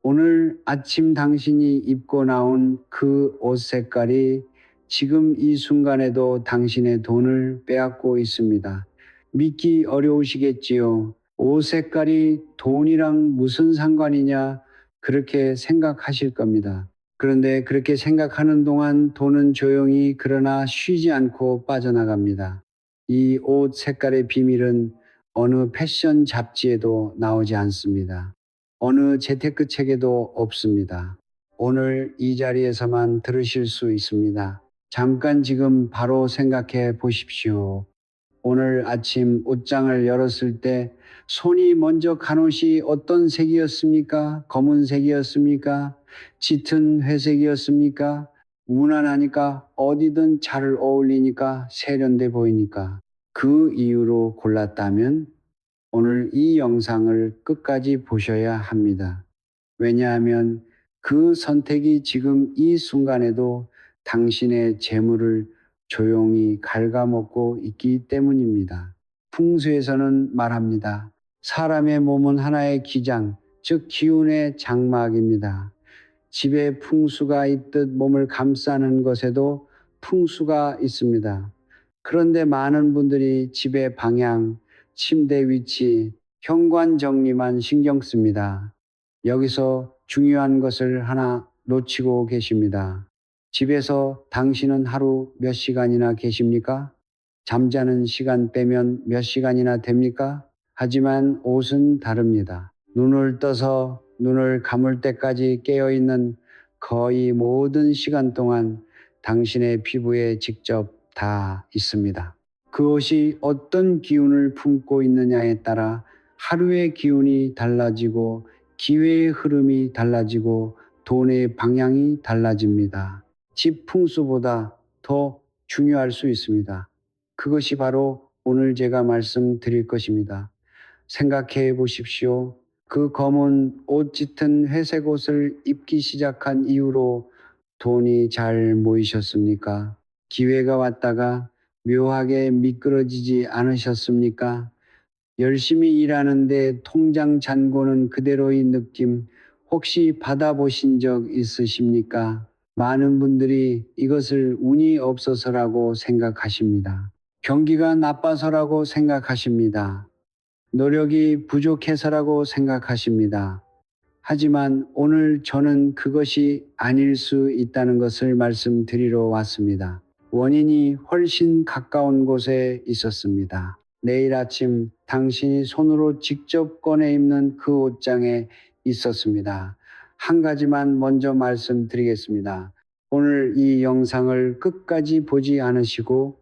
오늘 아침 당신이 입고 나온 그 옷 색깔이 지금 이 순간에도 당신의 돈을 빼앗고 있습니다. 믿기 어려우시겠지요. 옷 색깔이 돈이랑 무슨 상관이냐 그렇게 생각하실 겁니다. 그런데 그렇게 생각하는 동안 돈은 조용히 그러나 쉬지 않고 빠져나갑니다. 이 옷 색깔의 비밀은 어느 패션 잡지에도 나오지 않습니다. 어느 재테크 책에도 없습니다. 오늘 이 자리에서만 들으실 수 있습니다. 잠깐 지금 바로 생각해 보십시오. 오늘 아침 옷장을 열었을 때 손이 먼저 간 옷이 어떤 색이었습니까? 검은색이었습니까? 짙은 회색이었습니까? 무난하니까 어디든 잘 어울리니까 세련돼 보이니까 그 이유로 골랐다면 오늘 이 영상을 끝까지 보셔야 합니다. 왜냐하면 그 선택이 지금 이 순간에도 당신의 재물을 조용히 갉아먹고 있기 때문입니다. 풍수에서는 말합니다. 사람의 몸은 하나의 기장, 즉 기운의 장막입니다. 집에 풍수가 있듯 몸을 감싸는 것에도 풍수가 있습니다. 그런데 많은 분들이 집의 방향, 침대 위치, 현관 정리만 신경 씁니다. 여기서 중요한 것을 하나 놓치고 계십니다. 집에서 당신은 하루 몇 시간이나 계십니까? 잠자는 시간 빼면 몇 시간이나 됩니까? 하지만 옷은 다릅니다. 눈을 떠서 눈을 감을 때까지 깨어있는 거의 모든 시간 동안 당신의 피부에 직접 다 있습니다. 그것이 어떤 기운을 품고 있느냐에 따라 하루의 기운이 달라지고 기회의 흐름이 달라지고 돈의 방향이 달라집니다. 집 풍수보다 더 중요할 수 있습니다. 그것이 바로 오늘 제가 말씀드릴 것입니다. 생각해 보십시오. 그 검은 옷 짙은 회색 옷을 입기 시작한 이후로 돈이 잘 모이셨습니까? 기회가 왔다가 묘하게 미끄러지지 않으셨습니까? 열심히 일하는데 통장 잔고는 그대로의 느낌 혹시 받아보신 적 있으십니까? 많은 분들이 이것을 운이 없어서라고 생각하십니다. 경기가 나빠서라고 생각하십니다. 노력이 부족해서라고 생각하십니다. 하지만 오늘 저는 그것이 아닐 수 있다는 것을 말씀드리러 왔습니다. 원인이 훨씬 가까운 곳에 있었습니다. 내일 아침 당신이 손으로 직접 꺼내 입는 그 옷장에 있었습니다. 한 가지만 먼저 말씀드리겠습니다. 오늘 이 영상을 끝까지 보지 않으시고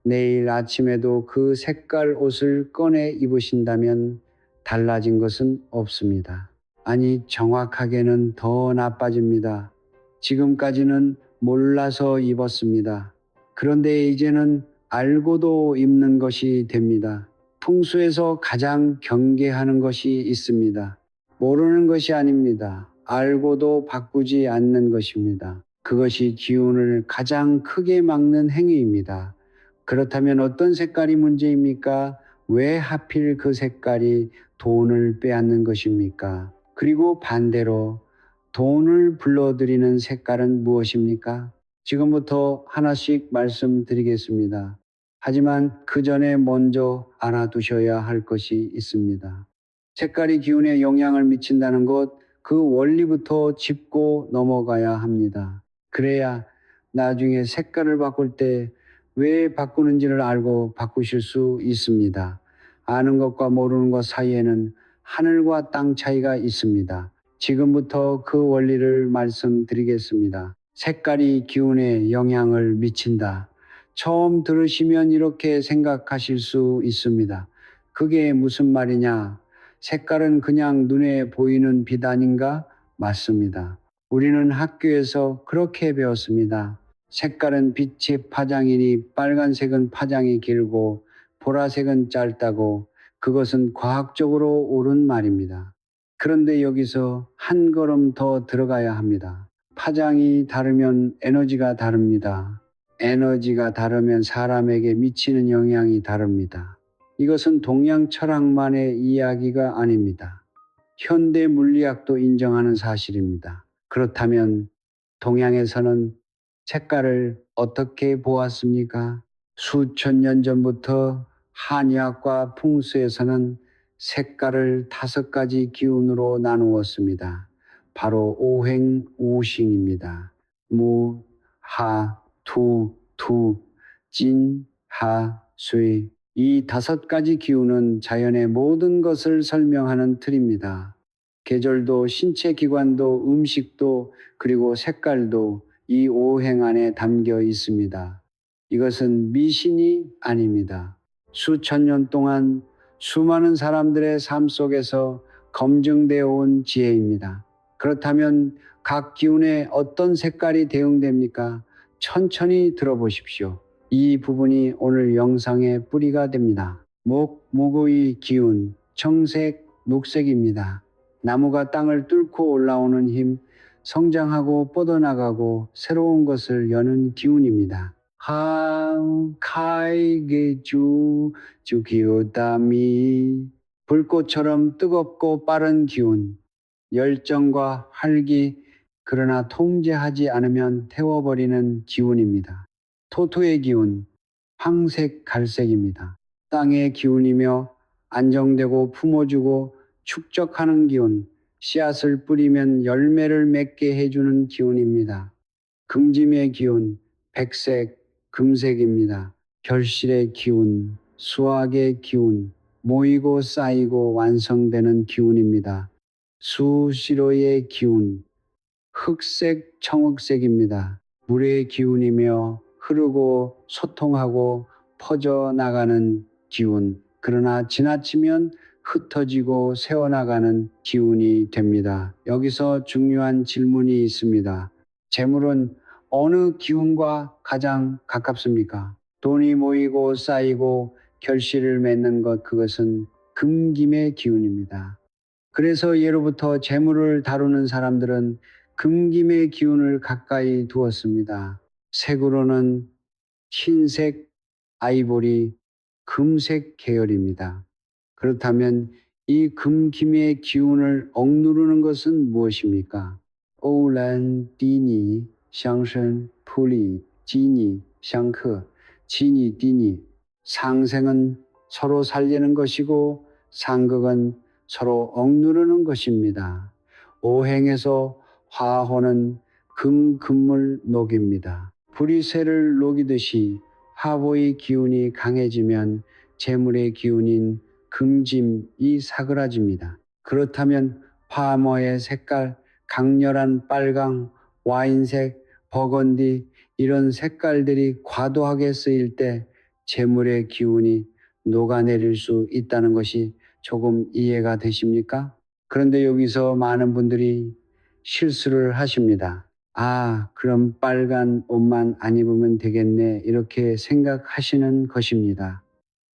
내일 아침에도 그 색깔 옷을 꺼내 입으신다면 달라진 것은 없습니다. 아니, 정확하게는 더 나빠집니다. 지금까지는 몰라서 입었습니다. 그런데 이제는 알고도 입는 것이 됩니다. 풍수에서 가장 경계하는 것이 있습니다. 모르는 것이 아닙니다. 알고도 바꾸지 않는 것입니다. 그것이 기운을 가장 크게 막는 행위입니다. 그렇다면 어떤 색깔이 문제입니까? 왜 하필 그 색깔이 돈을 빼앗는 것입니까? 그리고 반대로 돈을 불러들이는 색깔은 무엇입니까? 지금부터 하나씩 말씀드리겠습니다. 하지만 그 전에 먼저 알아두셔야 할 것이 있습니다. 색깔이 기운에 영향을 미친다는 것, 그 원리부터 짚고 넘어가야 합니다. 그래야 나중에 색깔을 바꿀 때 왜 바꾸는지를 알고 바꾸실 수 있습니다. 아는 것과 모르는 것 사이에는 하늘과 땅 차이가 있습니다. 지금부터 그 원리를 말씀드리겠습니다. 색깔이 기운에 영향을 미친다. 처음 들으시면 이렇게 생각하실 수 있습니다. 그게 무슨 말이냐? 색깔은 그냥 눈에 보이는 빛 아닌가? 맞습니다. 우리는 학교에서 그렇게 배웠습니다. 색깔은 빛의 파장이니 빨간색은 파장이 길고 보라색은 짧다고 그것은 과학적으로 옳은 말입니다. 그런데 여기서 한 걸음 더 들어가야 합니다. 파장이 다르면 에너지가 다릅니다. 에너지가 다르면 사람에게 미치는 영향이 다릅니다. 이것은 동양 철학만의 이야기가 아닙니다. 현대 물리학도 인정하는 사실입니다. 그렇다면 동양에서는 색깔을 어떻게 보았습니까? 수천 년 전부터 한의학과 풍수에서는 색깔을 5가지 기운으로 나누었습니다. 바로 오행우싱입니다. 무, 하, 투, 진, 하, 쇠. 이 5가지 기운은 자연의 모든 것을 설명하는 틀입니다. 계절도 신체 기관도 음식도 그리고 색깔도 이 오행 안에 담겨 있습니다. 이것은 미신이 아닙니다. 수천 년 동안 수많은 사람들의 삶 속에서 검증되어 온 지혜입니다. 그렇다면 각 기운에 어떤 색깔이 대응됩니까? 천천히 들어보십시오. 이 부분이 오늘 영상의 뿌리가 됩니다. 목의 기운, 청색, 녹색입니다. 나무가 땅을 뚫고 올라오는 힘, 성장하고 뻗어나가고 새로운 것을 여는 기운입니다. 기요다미 불꽃처럼 뜨겁고 빠른 기운, 열정과 활기, 그러나 통제하지 않으면 태워버리는 기운입니다. 토토의 기운, 황색 갈색입니다. 땅의 기운이며 안정되고 품어주고 축적하는 기운, 씨앗을 뿌리면 열매를 맺게 해주는 기운입니다. 금짐의 기운, 백색, 금색입니다. 결실의 기운, 수확의 기운, 모이고 쌓이고 완성되는 기운입니다. 수시로의 기운, 흑색, 청흑색입니다. 물의 기운이며 흐르고 소통하고 퍼져나가는 기운, 그러나 지나치면 흩어지고 새어나가는 기운이 됩니다. 여기서 중요한 질문이 있습니다. 재물은 어느 기운과 가장 가깝습니까? 돈이 모이고 쌓이고 결실을 맺는 것, 그것은 금김의 기운입니다. 그래서 예로부터 재물을 다루는 사람들은 금김의 기운을 가까이 두었습니다. 색으로는 흰색, 아이보리, 금색 계열입니다. 그렇다면 이 금김의 기운을 억누르는 것은 무엇입니까? 오란, 띠니, 샹선, 풀리, 지니, 샹크, 지니, 띠니. 상생은 서로 살리는 것이고 상극은 서로 억누르는 것입니다. 오행에서 화호는 금을 녹입니다. 불이 쇠를 녹이듯이 화보의 기운이 강해지면 재물의 기운인 금짐이 사그라집니다. 그렇다면 화모의 색깔, 강렬한 빨강, 와인색, 버건디, 이런 색깔들이 과도하게 쓰일 때 재물의 기운이 녹아내릴 수 있다는 것이 조금 이해가 되십니까? 그런데 여기서 많은 분들이 실수를 하십니다. 아, 그럼 빨간 옷만 안 입으면 되겠네, 이렇게 생각하시는 것입니다.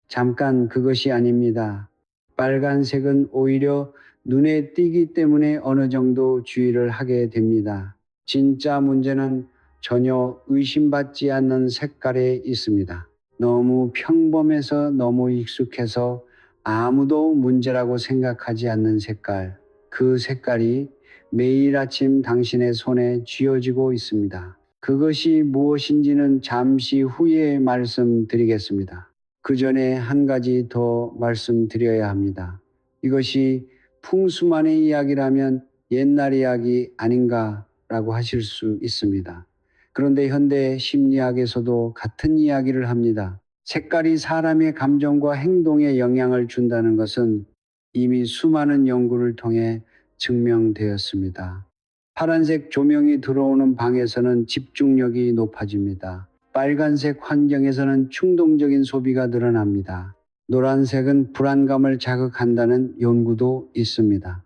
잠깐, 그것이 아닙니다. 빨간색은 오히려 눈에 띄기 때문에 어느 정도 주의를 하게 됩니다. 진짜 문제는 전혀 의심받지 않는 색깔에 있습니다. 너무 평범해서 너무 익숙해서 아무도 문제라고 생각하지 않는 색깔, 그 색깔이 매일 아침 당신의 손에 쥐어지고 있습니다. 그것이 무엇인지는 잠시 후에 말씀드리겠습니다. 그 전에 한 가지 더 말씀드려야 합니다. 이것이 풍수만의 이야기라면 옛날 이야기 아닌가라고 하실 수 있습니다. 그런데 현대 심리학에서도 같은 이야기를 합니다. 색깔이 사람의 감정과 행동에 영향을 준다는 것은 이미 수많은 연구를 통해 증명되었습니다. 파란색 조명이 들어오는 방에서는 집중력이 높아집니다. 빨간색 환경에서는 충동적인 소비가 늘어납니다. 노란색은 불안감을 자극한다는 연구도 있습니다.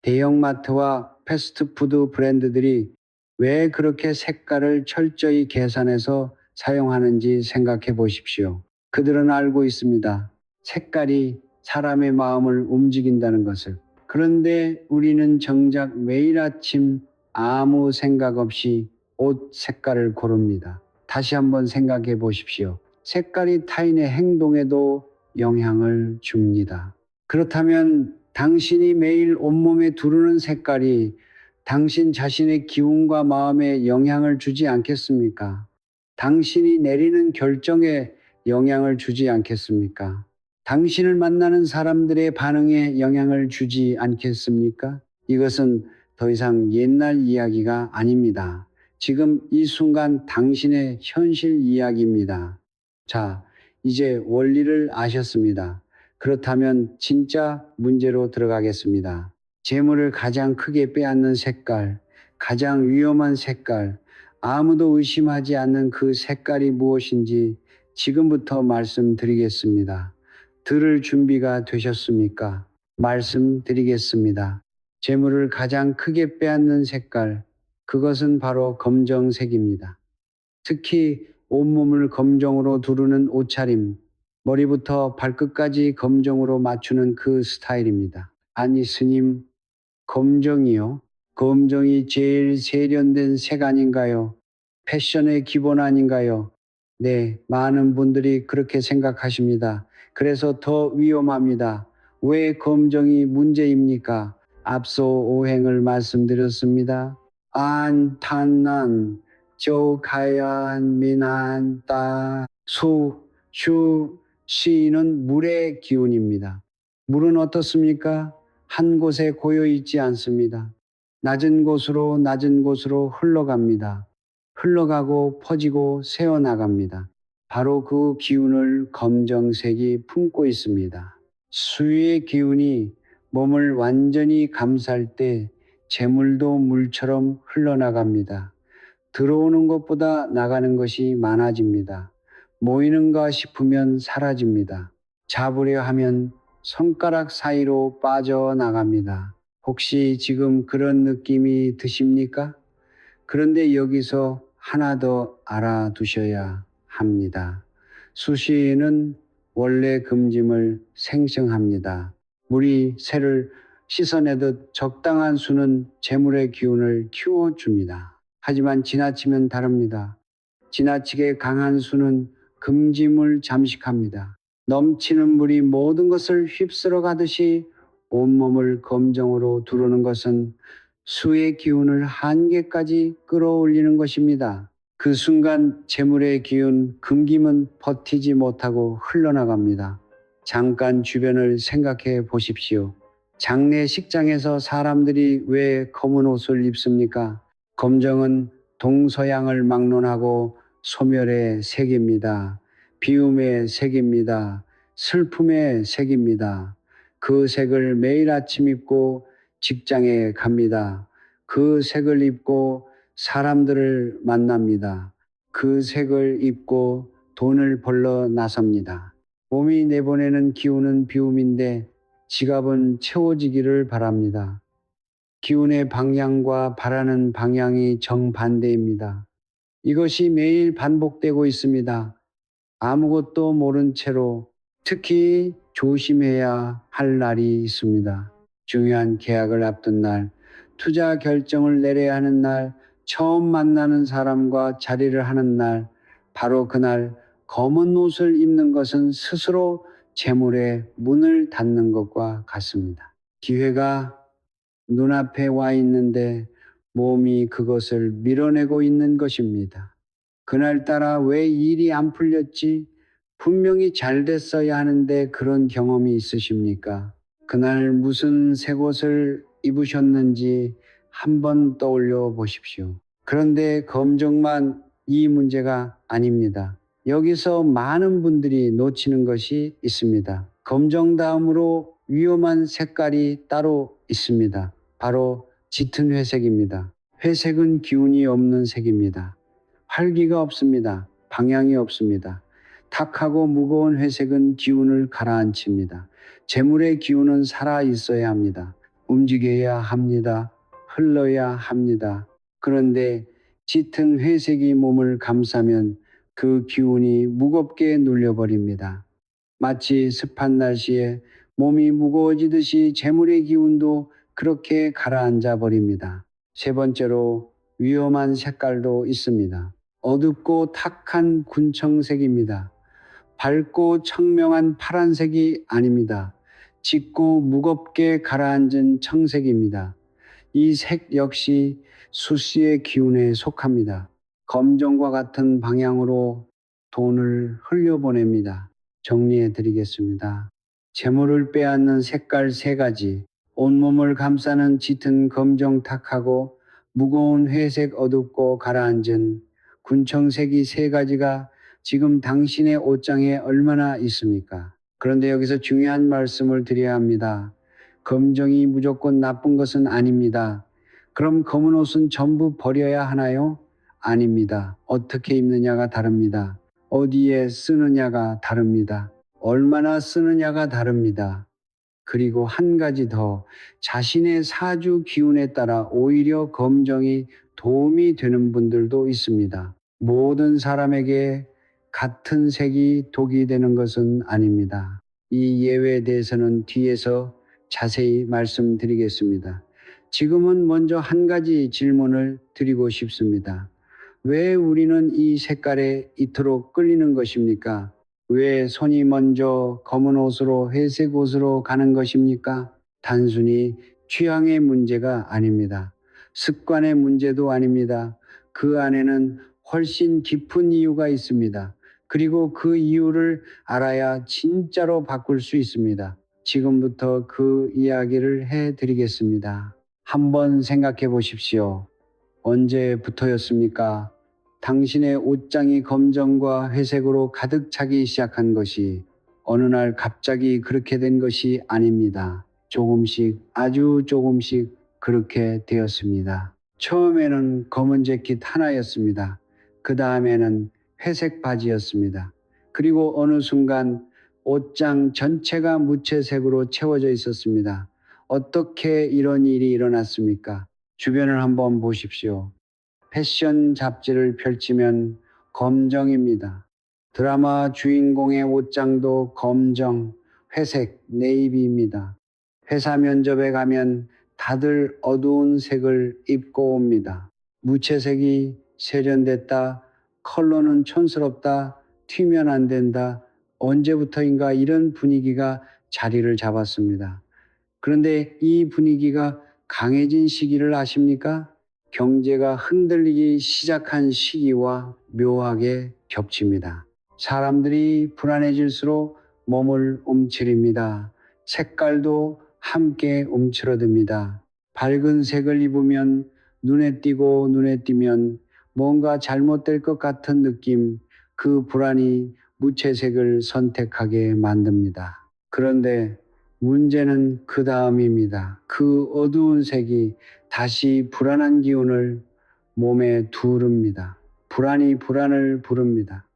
대형마트와 패스트푸드 브랜드들이 왜 그렇게 색깔을 철저히 계산해서 사용하는지 생각해 보십시오. 그들은 알고 있습니다. 색깔이 사람의 마음을 움직인다는 것을. 그런데 우리는 정작 매일 아침 아무 생각 없이 옷 색깔을 고릅니다. 다시 한번 생각해 보십시오. 색깔이 타인의 행동에도 영향을 줍니다. 그렇다면 당신이 매일 온몸에 두르는 색깔이 당신 자신의 기운과 마음에 영향을 주지 않겠습니까? 당신이 내리는 결정에 영향을 주지 않겠습니까? 당신을 만나는 사람들의 반응에 영향을 주지 않겠습니까? 이것은 더 이상 옛날 이야기가 아닙니다. 지금 이 순간 당신의 현실 이야기입니다. 자, 이제 원리를 아셨습니다. 그렇다면 진짜 문제로 들어가겠습니다. 재물을 가장 크게 빼앗는 색깔, 가장 위험한 색깔, 아무도 의심하지 않는 그 색깔이 무엇인지 지금부터 말씀드리겠습니다. 들을 준비가 되셨습니까? 말씀드리겠습니다. 재물을 가장 크게 빼앗는 색깔, 그것은 바로 검정색입니다. 특히 온몸을 검정으로 두르는 옷차림, 머리부터 발끝까지 검정으로 맞추는 그 스타일입니다. 아니 스님, 검정이요? 검정이 제일 세련된 색 아닌가요? 패션의 기본 아닌가요? 네, 많은 분들이 그렇게 생각하십니다. 그래서 더 위험합니다. 왜 검정이 문제입니까? 앞서 오행을 말씀드렸습니다. 안탄난 조카얀 미난따 수슈 시는 물의 기운입니다. 물은 어떻습니까? 한 곳에 고여 있지 않습니다. 낮은 곳으로 흘러갑니다. 흘러가고 퍼지고 새어나갑니다. 바로 그 기운을 검정색이 품고 있습니다. 수의 기운이 몸을 완전히 감쌀 때 재물도 물처럼 흘러나갑니다. 들어오는 것보다 나가는 것이 많아집니다. 모이는가 싶으면 사라집니다. 잡으려 하면 손가락 사이로 빠져나갑니다. 혹시 지금 그런 느낌이 드십니까? 그런데 여기서 하나 더 알아두셔야 합니다. 수시는 원래 금짐을 생성합니다. 물이 새를 씻어내듯 적당한 수는 재물의 기운을 키워줍니다. 하지만 지나치면 다릅니다. 지나치게 강한 수는 금짐을 잠식합니다. 넘치는 물이 모든 것을 휩쓸어 가듯이 온몸을 검정으로 두르는 것은 수의 기운을 한계까지 끌어올리는 것입니다. 그 순간 재물의 기운, 금김은 버티지 못하고 흘러나갑니다. 잠깐 주변을 생각해 보십시오. 장례식장에서 사람들이 왜 검은 옷을 입습니까? 검정은 동서양을 막론하고 소멸의 색입니다. 비움의 색입니다. 슬픔의 색입니다. 그 색을 매일 아침 입고 직장에 갑니다. 그 색을 입고 사람들을 만납니다. 그 색을 입고 돈을 벌러 나섭니다. 몸이 내보내는 기운은 비움인데 지갑은 채워지기를 바랍니다. 기운의 방향과 바라는 방향이 정반대입니다. 이것이 매일 반복되고 있습니다. 아무것도 모른 채로 특히 조심해야 할 날이 있습니다. 중요한 계약을 앞둔 날, 투자 결정을 내려야 하는 날, 처음 만나는 사람과 자리를 하는 날, 바로 그날 검은 옷을 입는 것은 스스로 재물의 문을 닫는 것과 같습니다. 기회가 눈앞에 와 있는데 몸이 그것을 밀어내고 있는 것입니다. 그날따라 왜 일이 안 풀렸지? 분명히 잘 됐어야 하는데 그런 경험이 있으십니까? 그날 무슨 새 옷을 입으셨는지 한번 떠올려 보십시오. 그런데 검정만 이 문제가 아닙니다. 여기서 많은 분들이 놓치는 것이 있습니다. 검정 다음으로 위험한 색깔이 따로 있습니다. 바로 짙은 회색입니다. 회색은 기운이 없는 색입니다. 활기가 없습니다. 방향이 없습니다. 탁하고 무거운 회색은 기운을 가라앉힙니다. 재물의 기운은 살아 있어야 합니다. 움직여야 합니다. 흘러야 합니다. 그런데 짙은 회색이 몸을 감싸면 그 기운이 무겁게 눌려버립니다. 마치 습한 날씨에 몸이 무거워지듯이 재물의 기운도 그렇게 가라앉아 버립니다. 세 번째로 위험한 색깔도 있습니다. 어둡고 탁한 군청색입니다. 밝고 청명한 파란색이 아닙니다. 짙고 무겁게 가라앉은 청색입니다. 이 색 역시 수시의 기운에 속합니다. 검정과 같은 방향으로 돈을 흘려보냅니다. 정리해 드리겠습니다. 재물을 빼앗는 색깔 세 가지, 온몸을 감싸는 짙은 검정 탁하고 무거운 회색 어둡고 가라앉은 군청색이 세 가지가 지금 당신의 옷장에 얼마나 있습니까? 그런데 여기서 중요한 말씀을 드려야 합니다. 검정이 무조건 나쁜 것은 아닙니다. 그럼 검은 옷은 전부 버려야 하나요? 아닙니다. 어떻게 입느냐가 다릅니다. 어디에 쓰느냐가 다릅니다. 얼마나 쓰느냐가 다릅니다. 그리고 한 가지 더, 자신의 사주 기운에 따라 오히려 검정이 도움이 되는 분들도 있습니다. 모든 사람에게 같은 색이 독이 되는 것은 아닙니다. 이 예외에 대해서는 뒤에서 자세히 말씀드리겠습니다. 지금은 먼저 한 가지 질문을 드리고 싶습니다. 왜 우리는 이 색깔에 이토록 끌리는 것입니까? 왜 손이 먼저 검은 옷으로 회색 옷으로 가는 것입니까? 단순히 취향의 문제가 아닙니다. 습관의 문제도 아닙니다. 그 안에는 훨씬 깊은 이유가 있습니다. 그리고 그 이유를 알아야 진짜로 바꿀 수 있습니다. 지금부터 그 이야기를 해 드리겠습니다. 한번 생각해 보십시오. 언제부터였습니까? 당신의 옷장이 검정과 회색으로 가득 차기 시작한 것이 어느 날 갑자기 그렇게 된 것이 아닙니다. 조금씩, 아주 조금씩 그렇게 되었습니다. 처음에는 검은 재킷 하나였습니다. 그 다음에는 회색 바지였습니다. 그리고 어느 순간 옷장 전체가 무채색으로 채워져 있었습니다. 어떻게 이런 일이 일어났습니까? 주변을 한번 보십시오. 패션 잡지를 펼치면 검정입니다. 드라마 주인공의 옷장도 검정, 회색, 네이비입니다. 회사 면접에 가면 다들 어두운 색을 입고 옵니다. 무채색이 세련됐다, 컬러는 촌스럽다, 튀면 안 된다, 언제부터인가 이런 분위기가 자리를 잡았습니다. 그런데 이 분위기가 강해진 시기를 아십니까? 경제가 흔들리기 시작한 시기와 묘하게 겹칩니다. 사람들이 불안해질수록 몸을 움츠립니다. 색깔도 함께 움츠러듭니다. 밝은 색을 입으면 눈에 띄고 눈에 띄면 뭔가 잘못될 것 같은 느낌, 그 불안이 무채색을 선택하게 만듭니다. 그런데 문제는 그 다음입니다. 그 어두운 색이 다시 불안한 기운을 몸에 두릅니다. 불안이 불안을 부릅니다.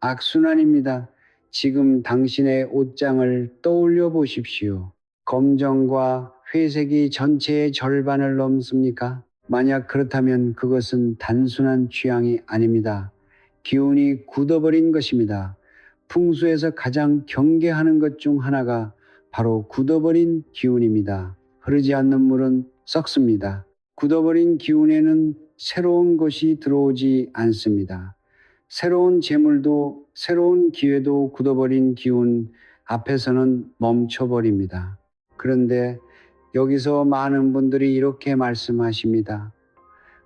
악순환입니다. 지금 당신의 옷장을 떠올려 보십시오. 검정과 회색이 전체의 절반을 넘습니까? 만약 그렇다면 그것은 단순한 취향이 아닙니다. 기운이 굳어버린 것입니다. 풍수에서 가장 경계하는 것 중 하나가 바로 굳어버린 기운입니다. 흐르지 않는 물은 썩습니다. 굳어버린 기운에는 새로운 것이 들어오지 않습니다. 새로운 재물도 새로운 기회도 굳어버린 기운 앞에서는 멈춰버립니다. 그런데 여기서 많은 분들이 이렇게 말씀하십니다.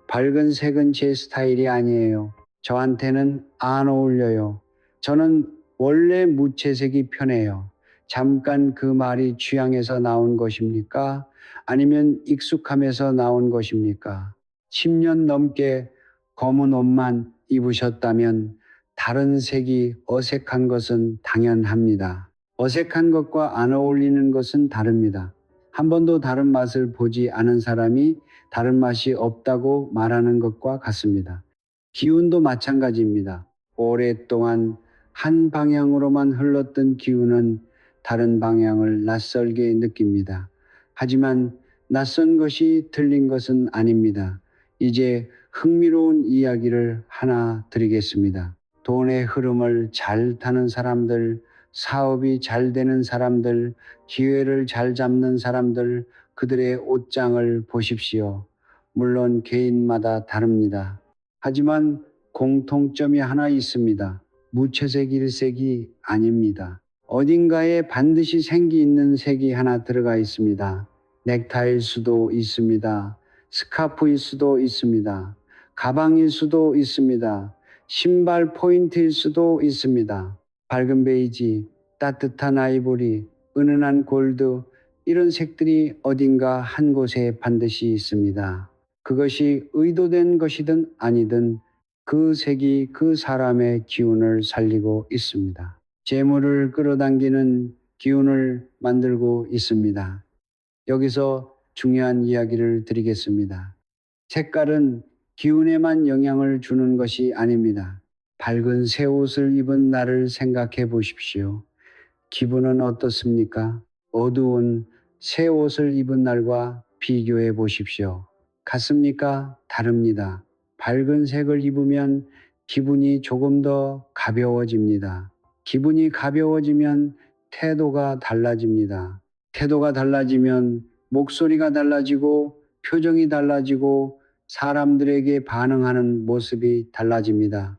밝은 색은 제 스타일이 아니에요. 저한테는 안 어울려요. 저는 원래 무채색이 편해요. 잠깐 그 말이 취향에서 나온 것입니까? 아니면 익숙함에서 나온 것입니까? 10년 넘게 검은 옷만 입으셨다면 다른 색이 어색한 것은 당연합니다. 어색한 것과 안 어울리는 것은 다릅니다. 한 번도 다른 맛을 보지 않은 사람이 다른 맛이 없다고 말하는 것과 같습니다. 기운도 마찬가지입니다. 오랫동안 한 방향으로만 흘렀던 기운은 다른 방향을 낯설게 느낍니다. 하지만 낯선 것이 틀린 것은 아닙니다. 이제 흥미로운 이야기를 하나 드리겠습니다. 돈의 흐름을 잘 타는 사람들, 사업이 잘 되는 사람들, 기회를 잘 잡는 사람들, 그들의 옷장을 보십시오. 물론 개인마다 다릅니다. 하지만 공통점이 하나 있습니다. 무채색 일색이 아닙니다. 어딘가에 반드시 생기 있는 색이 하나 들어가 있습니다. 넥타이일 수도 있습니다. 스카프일 수도 있습니다. 가방일 수도 있습니다. 신발 포인트일 수도 있습니다. 밝은 베이지, 따뜻한 아이보리, 은은한 골드, 이런 색들이 어딘가 한 곳에 반드시 있습니다. 그것이 의도된 것이든 아니든 그 색이 그 사람의 기운을 살리고 있습니다. 재물을 끌어당기는 기운을 만들고 있습니다. 여기서 중요한 이야기를 드리겠습니다. 색깔은 기운에만 영향을 주는 것이 아닙니다. 밝은 새 옷을 입은 나를 생각해 보십시오. 기분은 어떻습니까? 어두운 새 옷을 입은 날과 비교해 보십시오. 같습니까? 다릅니다. 밝은 색을 입으면 기분이 조금 더 가벼워집니다. 기분이 가벼워지면 태도가 달라집니다. 태도가 달라지면 목소리가 달라지고 표정이 달라지고 사람들에게 반응하는 모습이 달라집니다.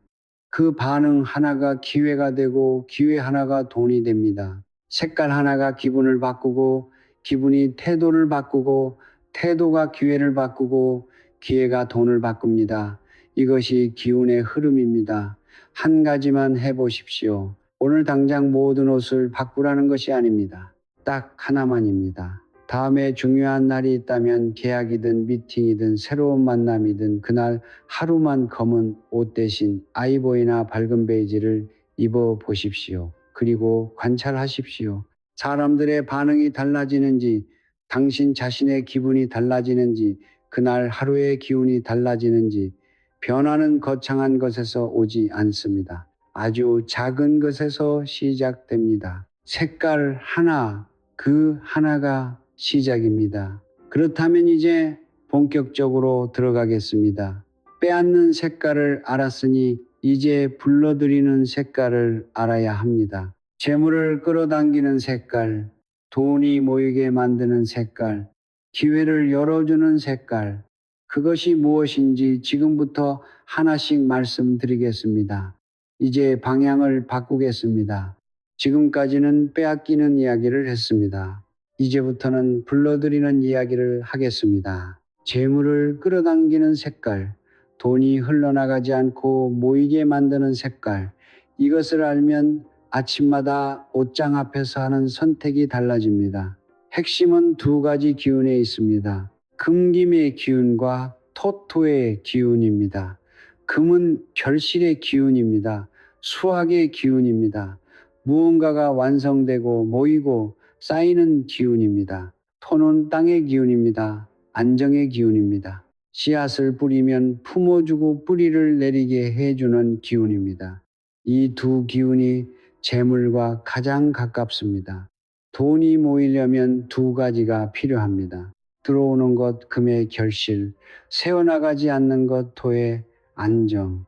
그 반응 하나가 기회가 되고 기회 하나가 돈이 됩니다. 색깔 하나가 기분을 바꾸고 기분이 태도를 바꾸고 태도가 기회를 바꾸고 기회가 돈을 바꿉니다. 이것이 기운의 흐름입니다. 한 가지만 해보십시오. 오늘 당장 모든 옷을 바꾸라는 것이 아닙니다. 딱 하나만입니다. 다음에 중요한 날이 있다면 계약이든 미팅이든 새로운 만남이든 그날 하루만 검은 옷 대신 아이보리나 밝은 베이지를 입어 보십시오. 그리고 관찰하십시오. 사람들의 반응이 달라지는지, 당신 자신의 기분이 달라지는지, 그날 하루의 기운이 달라지는지, 변화는 거창한 것에서 오지 않습니다. 아주 작은 것에서 시작됩니다. 색깔 하나, 그 하나가 시작입니다. 그렇다면 이제 본격적으로 들어가겠습니다. 빼앗는 색깔을 알았으니 이제 불러들이는 색깔을 알아야 합니다. 재물을 끌어당기는 색깔, 돈이 모이게 만드는 색깔, 기회를 열어주는 색깔, 그것이 무엇인지 지금부터 하나씩 말씀드리겠습니다. 이제 방향을 바꾸겠습니다. 지금까지는 빼앗기는 이야기를 했습니다. 이제부터는 불러들이는 이야기를 하겠습니다. 재물을 끌어당기는 색깔, 돈이 흘러나가지 않고 모이게 만드는 색깔, 이것을 알면 아침마다 옷장 앞에서 하는 선택이 달라집니다. 핵심은 두 가지 기운에 있습니다. 금김의 기운과 토토의 기운입니다. 금은 결실의 기운입니다. 수확의 기운입니다. 무언가가 완성되고 모이고 쌓이는 기운입니다. 토는 땅의 기운입니다. 안정의 기운입니다. 씨앗을 뿌리면 품어주고 뿌리를 내리게 해주는 기운입니다. 이 두 기운이 재물과 가장 가깝습니다. 돈이 모이려면 두 가지가 필요합니다. 들어오는 것 금의 결실, 새어나가지 않는 것 토의 안정.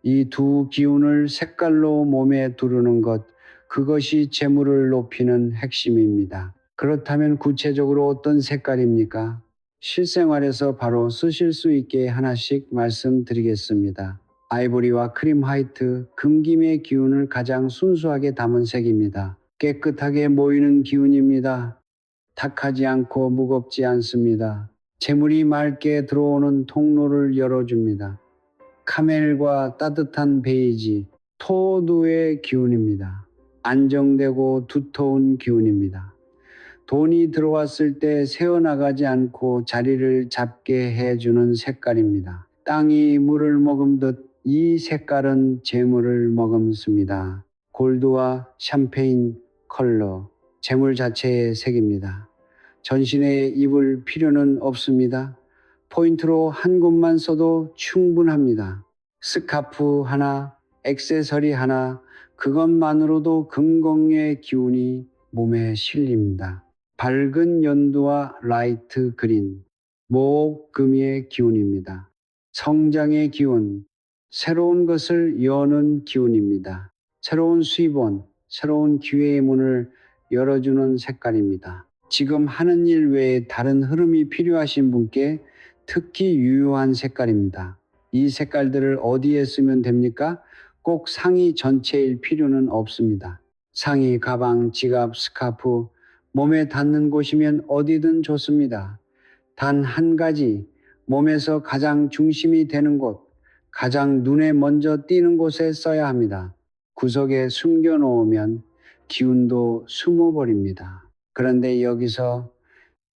이 두 기운을 색깔로 몸에 두르는 것, 그것이 재물을 높이는 핵심입니다. 그렇다면 구체적으로 어떤 색깔입니까? 실생활에서 바로 쓰실 수 있게 하나씩 말씀드리겠습니다. 아이보리와 크림 화이트, 금김의 기운을 가장 순수하게 담은 색입니다. 깨끗하게 모이는 기운입니다. 탁하지 않고 무겁지 않습니다. 재물이 맑게 들어오는 통로를 열어줍니다. 카멜과 따뜻한 베이지, 토두의 기운입니다. 안정되고 두터운 기운입니다. 돈이 들어왔을 때 새어나가지 않고 자리를 잡게 해주는 색깔입니다. 땅이 물을 머금듯 이 색깔은 재물을 머금습니다. 골드와 샴페인 컬러, 재물 자체의 색입니다. 전신에 입을 필요는 없습니다. 포인트로 한 곳만 써도 충분합니다. 스카프 하나, 액세서리 하나, 그것만으로도 금공의 기운이 몸에 실립니다. 밝은 연두와 라이트 그린, 모금의 기운입니다. 성장의 기운, 새로운 것을 여는 기운입니다. 새로운 수입원, 새로운 기회의 문을 열어주는 색깔입니다. 지금 하는 일 외에 다른 흐름이 필요하신 분께 특히 유효한 색깔입니다. 이 색깔들을 어디에 쓰면 됩니까? 꼭 상의 전체일 필요는 없습니다. 상의, 가방, 지갑, 스카프, 몸에 닿는 곳이면 어디든 좋습니다. 단 한 가지, 몸에서 가장 중심이 되는 곳, 가장 눈에 먼저 띄는 곳에 써야 합니다. 구석에 숨겨놓으면 기운도 숨어버립니다. 그런데 여기서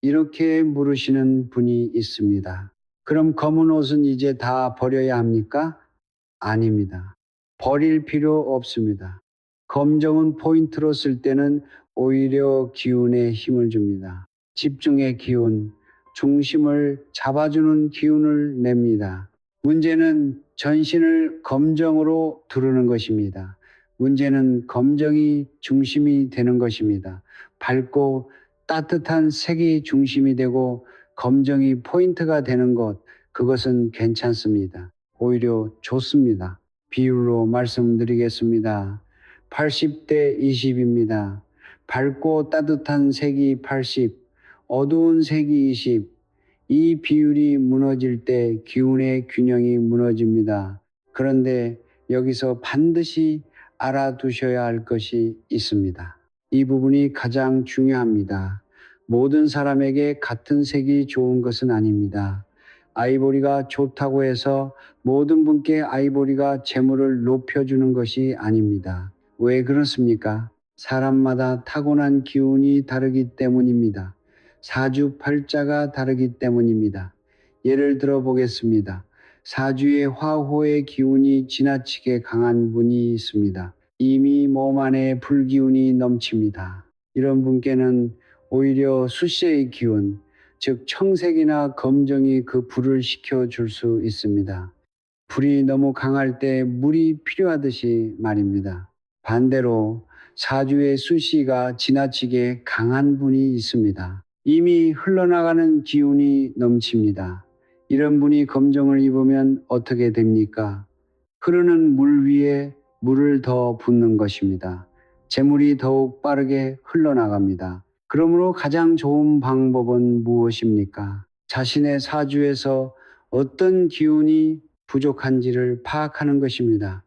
이렇게 물으시는 분이 있습니다. 그럼 검은 옷은 이제 다 버려야 합니까? 아닙니다. 버릴 필요 없습니다. 검정은 포인트로 쓸 때는 오히려 기운에 힘을 줍니다. 집중의 기운, 중심을 잡아주는 기운을 냅니다. 문제는 전신을 검정으로 두르는 것입니다. 문제는 검정이 중심이 되는 것입니다. 밝고 따뜻한 색이 중심이 되고 검정이 포인트가 되는 것, 그것은 괜찮습니다. 오히려 좋습니다. 비율로 말씀드리겠습니다. 80대 20입니다. 밝고 따뜻한 색이 80, 어두운 색이 20. 이 비율이 무너질 때 기운의 균형이 무너집니다. 그런데 여기서 반드시 알아두셔야 할 것이 있습니다. 이 부분이 가장 중요합니다. 모든 사람에게 같은 색이 좋은 것은 아닙니다. 아이보리가 좋다고 해서 모든 분께 아이보리가 재물을 높여주는 것이 아닙니다. 왜 그렇습니까? 사람마다 타고난 기운이 다르기 때문입니다. 사주팔자가 다르기 때문입니다. 예를 들어 보겠습니다. 사주의 화호의 기운이 지나치게 강한 분이 있습니다. 이미 몸 안에 불기운이 넘칩니다. 이런 분께는 오히려 수시의 기운, 즉 청색이나 검정이 그 불을 식혀줄 수 있습니다. 불이 너무 강할 때 물이 필요하듯이 말입니다. 반대로 사주의 수시가 지나치게 강한 분이 있습니다. 이미 흘러나가는 기운이 넘칩니다. 이런 분이 검정을 입으면 어떻게 됩니까? 흐르는 물 위에 물을 더 붓는 것입니다. 재물이 더욱 빠르게 흘러나갑니다. 그러므로 가장 좋은 방법은 무엇입니까? 자신의 사주에서 어떤 기운이 부족한지를 파악하는 것입니다.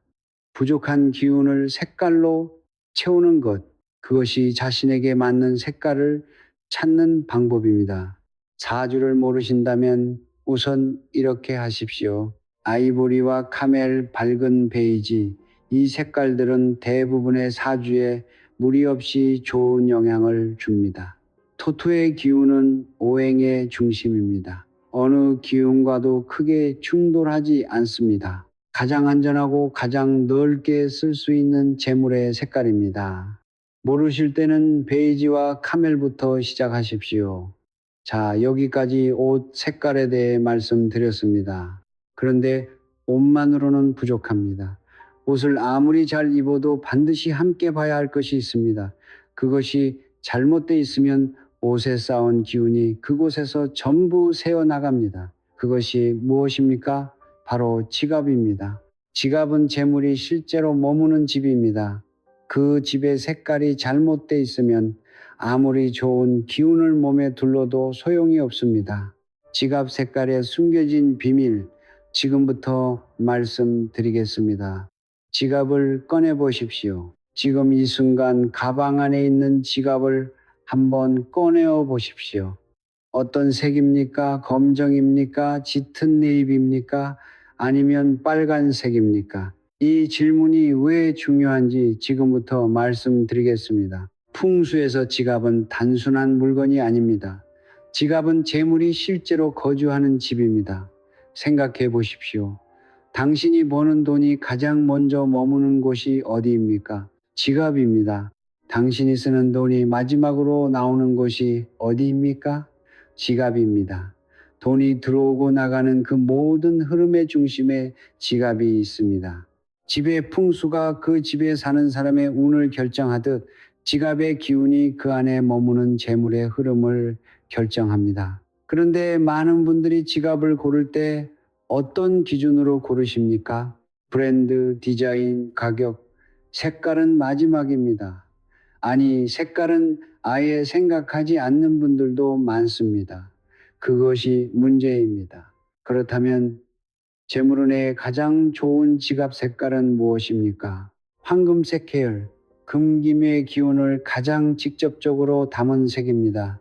부족한 기운을 색깔로 채우는 것, 그것이 자신에게 맞는 색깔을 찾는 방법입니다. 사주를 모르신다면 우선 이렇게 하십시오. 아이보리와 카멜, 밝은 베이지, 이 색깔들은 대부분의 사주에 무리 없이 좋은 영향을 줍니다. 토토의 기운은 오행의 중심입니다. 어느 기운과도 크게 충돌하지 않습니다. 가장 안전하고 가장 넓게 쓸 수 있는 재물의 색깔입니다. 모르실 때는 베이지와 카멜부터 시작하십시오. 자, 여기까지 옷 색깔에 대해 말씀드렸습니다. 그런데 옷만으로는 부족합니다. 옷을 아무리 잘 입어도 반드시 함께 봐야 할 것이 있습니다. 그것이 잘못되어 있으면 옷에 쌓은 기운이 그곳에서 전부 새어나갑니다. 그것이 무엇입니까? 바로 지갑입니다. 지갑은 재물이 실제로 머무는 집입니다. 그 집의 색깔이 잘못되어 있으면 아무리 좋은 기운을 몸에 둘러도 소용이 없습니다. 지갑 색깔에 숨겨진 비밀, 지금부터 말씀드리겠습니다. 지갑을 꺼내 보십시오. 지금 이 순간 가방 안에 있는 지갑을 한번 꺼내어 보십시오. 어떤 색입니까? 검정입니까? 짙은 네이비입니까? 아니면 빨간색입니까? 이 질문이 왜 중요한지 지금부터 말씀드리겠습니다. 풍수에서 지갑은 단순한 물건이 아닙니다. 지갑은 재물이 실제로 거주하는 집입니다. 생각해 보십시오. 당신이 버는 돈이 가장 먼저 머무는 곳이 어디입니까? 지갑입니다. 당신이 쓰는 돈이 마지막으로 나오는 곳이 어디입니까? 지갑입니다. 돈이 들어오고 나가는 그 모든 흐름의 중심에 지갑이 있습니다. 집의 풍수가 그 집에 사는 사람의 운을 결정하듯 지갑의 기운이 그 안에 머무는 재물의 흐름을 결정합니다. 그런데 많은 분들이 지갑을 고를 때 어떤 기준으로 고르십니까? 브랜드, 디자인, 가격, 색깔은 마지막입니다. 아니, 색깔은 아예 생각하지 않는 분들도 많습니다. 그것이 문제입니다. 그렇다면 재물운의 가장 좋은 지갑 색깔은 무엇입니까? 황금색 계열, 금김의 기운을 가장 직접적으로 담은 색입니다.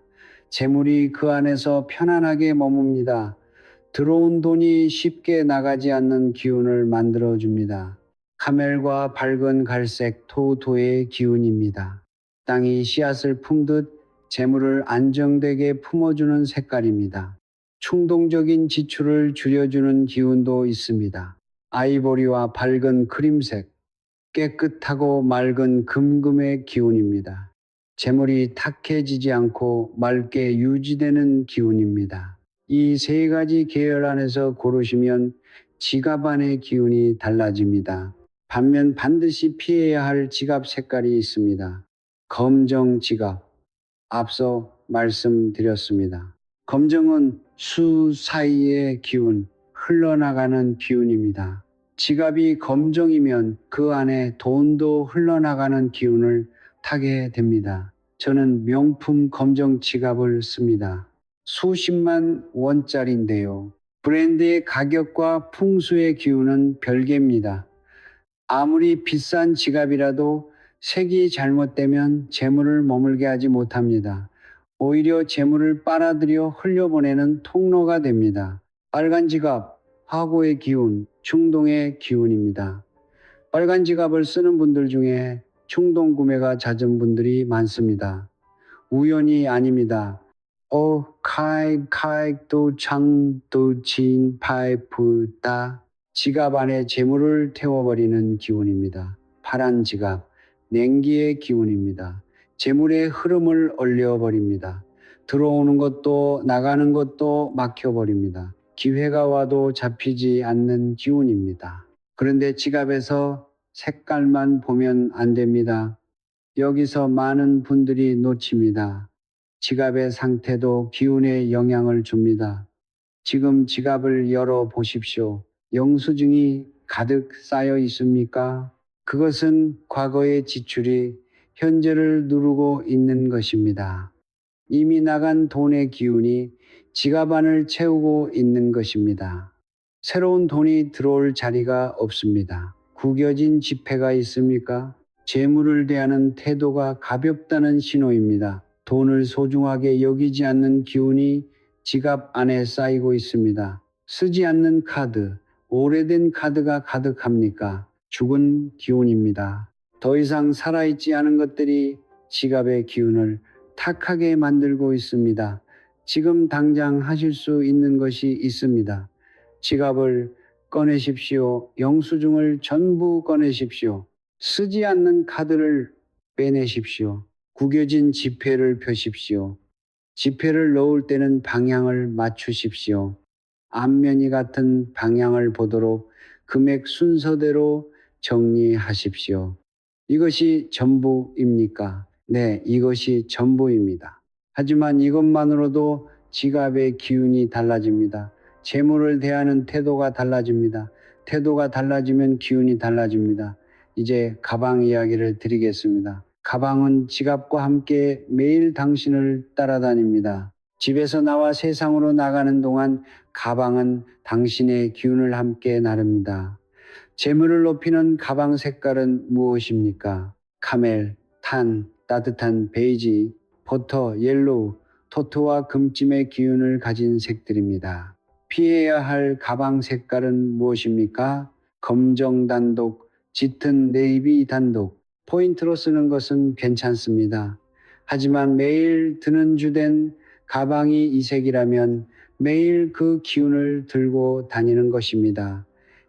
재물이 그 안에서 편안하게 머뭅니다. 들어온 돈이 쉽게 나가지 않는 기운을 만들어줍니다. 카멜과 밝은 갈색 토토의 기운입니다. 땅이 씨앗을 품듯 재물을 안정되게 품어주는 색깔입니다. 충동적인 지출을 줄여주는 기운도 있습니다. 아이보리와 밝은 크림색, 깨끗하고 맑은 금금의 기운입니다. 재물이 탁해지지 않고 맑게 유지되는 기운입니다. 이 세 가지 계열 안에서 고르시면 지갑 안의 기운이 달라집니다. 반면 반드시 피해야 할 지갑 색깔이 있습니다. 검정 지갑. 앞서 말씀드렸습니다. 검정은 수 사이의 기운, 흘러나가는 기운입니다. 지갑이 검정이면 그 안에 돈도 흘러나가는 기운을 타게 됩니다. 저는 명품 검정 지갑을 씁니다. 수십만 원짜리인데요. 브랜드의 가격과 풍수의 기운은 별개입니다. 아무리 비싼 지갑이라도 색이 잘못되면 재물을 머물게 하지 못합니다. 오히려 재물을 빨아들여 흘려보내는 통로가 됩니다. 빨간 지갑, 화고의 기운, 충동의 기운입니다. 빨간 지갑을 쓰는 분들 중에 충동 구매가 잦은 분들이 많습니다. 우연이 아닙니다. 카이도 창도 진 파이프다. 지갑 안에 재물을 태워버리는 기운입니다. 파란 지갑, 냉기의 기운입니다. 재물의 흐름을 얼려버립니다. 들어오는 것도 나가는 것도 막혀버립니다. 기회가 와도 잡히지 않는 기운입니다. 그런데 지갑에서 색깔만 보면 안 됩니다. 여기서 많은 분들이 놓칩니다. 지갑의 상태도 기운에 영향을 줍니다. 지금 지갑을 열어 보십시오. 영수증이 가득 쌓여 있습니까? 그것은 과거의 지출이 현재를 누르고 있는 것입니다. 이미 나간 돈의 기운이 지갑 안을 채우고 있는 것입니다. 새로운 돈이 들어올 자리가 없습니다. 구겨진 지폐가 있습니까? 재물을 대하는 태도가 가볍다는 신호입니다. 돈을 소중하게 여기지 않는 기운이 지갑 안에 쌓이고 있습니다. 쓰지 않는 카드, 오래된 카드가 가득합니까? 죽은 기운입니다. 더 이상 살아있지 않은 것들이 지갑의 기운을 탁하게 만들고 있습니다. 지금 당장 하실 수 있는 것이 있습니다. 지갑을 꺼내십시오. 영수증을 전부 꺼내십시오. 쓰지 않는 카드를 빼내십시오. 구겨진 지폐를 펴십시오. 지폐를 넣을 때는 방향을 맞추십시오. 앞면이 같은 방향을 보도록 금액 순서대로 정리하십시오. 이것이 전부입니까? 네, 이것이 전부입니다. 하지만 이것만으로도 지갑의 기운이 달라집니다. 재물을 대하는 태도가 달라집니다. 태도가 달라지면 기운이 달라집니다. 이제 가방 이야기를 드리겠습니다. 가방은 지갑과 함께 매일 당신을 따라다닙니다. 집에서 나와 세상으로 나가는 동안 가방은 당신의 기운을 함께 나릅니다. 재물을 높이는 가방 색깔은 무엇입니까? 카멜, 탄, 따뜻한 베이지, 버터, 옐로우, 토토와 금찜의 기운을 가진 색들입니다. 피해야 할 가방 색깔은 무엇입니까? 검정 단독, 짙은 네이비 단독. 포인트로 쓰는 것은 괜찮습니다. 하지만 매일 드는 주된 가방이 이 색이라면 매일 그 기운을 들고 다니는 것입니다.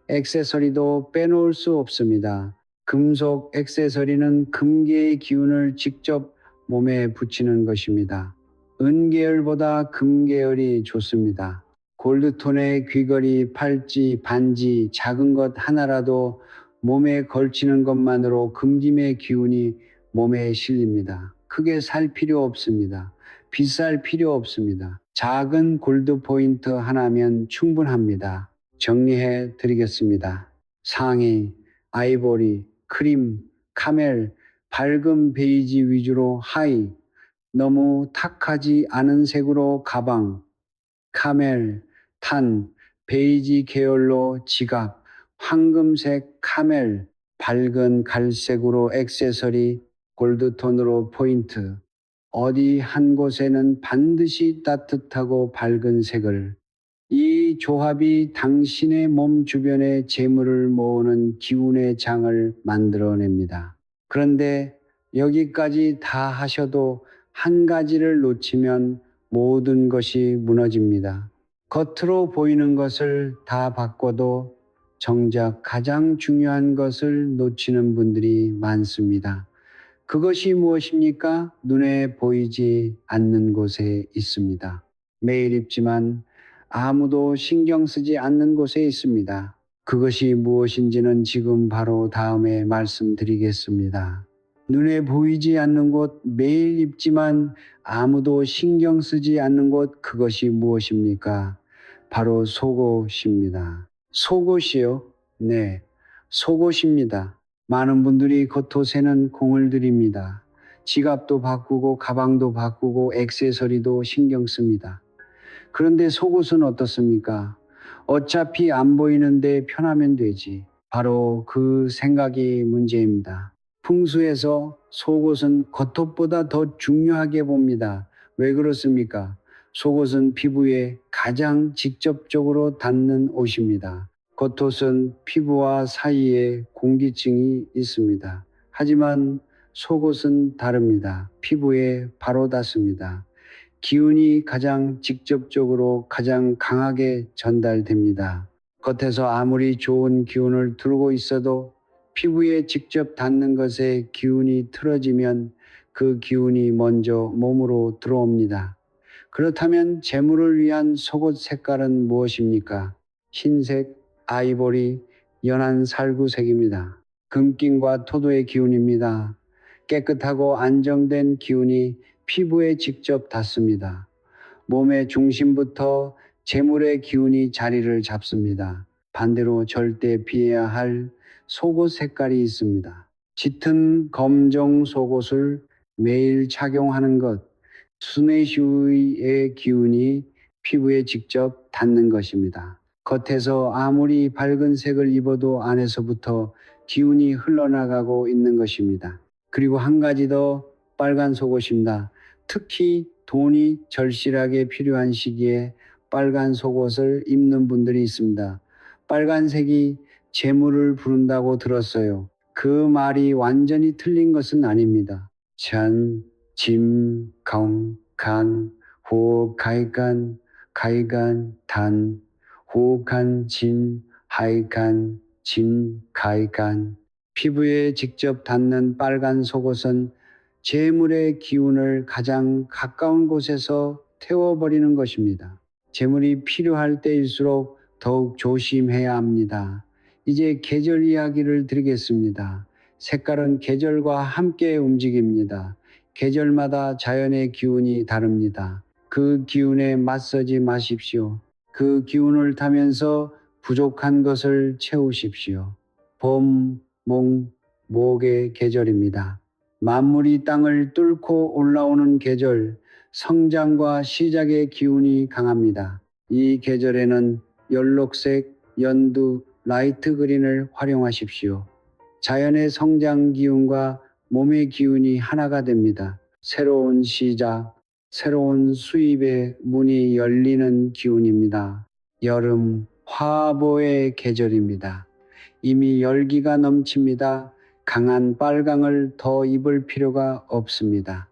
액세서리도 빼놓을 수 없습니다. 금속 액세서리는 금계의 기운을 직접 몸에 붙이는 것입니다. 은계열보다 금계열이 좋습니다. 골드톤의 귀걸이, 팔찌, 반지, 작은 것 하나라도 몸에 걸치는 것만으로 금김의 기운이 몸에 실립니다. 크게 살 필요 없습니다. 비쌀 필요 없습니다. 작은 골드 포인트 하나면 충분합니다. 정리해 드리겠습니다. 상의, 아이보리, 크림, 카멜, 밝은 베이지 위주로 하의, 너무 탁하지 않은 색으로 가방, 카멜, 탄, 베이지 계열로 지갑, 황금색 카멜, 밝은 갈색으로 액세서리, 골드톤으로 포인트, 어디 한 곳에는 반드시 따뜻하고 밝은 색을, 이 조합이 당신의 몸 주변에 재물을 모으는 기운의 장을 만들어냅니다. 그런데 여기까지 다 하셔도 한 가지를 놓치면 모든 것이 무너집니다. 겉으로 보이는 것을 다 바꿔도 정작 가장 중요한 것을 놓치는 분들이 많습니다. 그것이 무엇입니까? 눈에 보이지 않는 곳에 있습니다. 매일 입지만 아무도 신경 쓰지 않는 곳에 있습니다. 그것이 무엇인지는 지금 바로 다음에 말씀드리겠습니다. 눈에 보이지 않는 곳, 매일 입지만 아무도 신경 쓰지 않는 곳, 그것이 무엇입니까? 바로 속옷입니다. 속옷이요? 네, 속옷입니다. 많은 분들이 겉옷에는 공을 들입니다. 지갑도 바꾸고 가방도 바꾸고 액세서리도 신경 씁니다. 그런데 속옷은 어떻습니까? 어차피 안 보이는데 편하면 되지. 바로 그 생각이 문제입니다. 풍수에서 속옷은 겉옷보다 더 중요하게 봅니다. 왜 그렇습니까? 속옷은 피부에 가장 직접적으로 닿는 옷입니다. 겉옷은 피부와 사이에 공기층이 있습니다. 하지만 속옷은 다릅니다. 피부에 바로 닿습니다. 기운이 가장 직접적으로 가장 강하게 전달됩니다. 겉에서 아무리 좋은 기운을 두르고 있어도 피부에 직접 닿는 것에 기운이 틀어지면 그 기운이 먼저 몸으로 들어옵니다. 그렇다면 재물을 위한 속옷 색깔은 무엇입니까? 흰색, 아이보리, 연한 살구색입니다. 금김과 토도의 기운입니다. 깨끗하고 안정된 기운이 피부에 직접 닿습니다. 몸의 중심부터 재물의 기운이 자리를 잡습니다. 반대로 절대 피해야 할 속옷 색깔이 있습니다. 짙은 검정 속옷을 매일 착용하는 것, 수메슈의 기운이 피부에 직접 닿는 것입니다. 겉에서 아무리 밝은 색을 입어도 안에서부터 기운이 흘러나가고 있는 것입니다. 그리고 한 가지 더, 빨간 속옷입니다. 특히 돈이 절실하게 필요한 시기에 빨간 속옷을 입는 분들이 있습니다. 빨간색이 재물을 부른다고 들었어요. 그 말이 완전히 틀린 것은 아닙니다. 전, 짐, 강, 간, 호, 가이간, 가이간, 단, 호간, 진, 하이간, 진, 가이간. 피부에 직접 닿는 빨간 속옷은 재물의 기운을 가장 가까운 곳에서 태워버리는 것입니다. 재물이 필요할 때일수록 더욱 조심해야 합니다. 이제 계절 이야기를 드리겠습니다. 색깔은 계절과 함께 움직입니다. 계절마다 자연의 기운이 다릅니다. 그 기운에 맞서지 마십시오. 그 기운을 타면서 부족한 것을 채우십시오. 봄, 목의 계절입니다. 만물이 땅을 뚫고 올라오는 계절, 성장과 시작의 기운이 강합니다. 이 계절에는 연록색, 연두, 라이트 그린을 활용하십시오. 자연의 성장 기운과 몸의 기운이 하나가 됩니다. 새로운 시작, 새로운 수입의 문이 열리는 기운입니다. 여름, 화보의 계절입니다. 이미 열기가 넘칩니다. 강한 빨강을 더 입을 필요가 없습니다.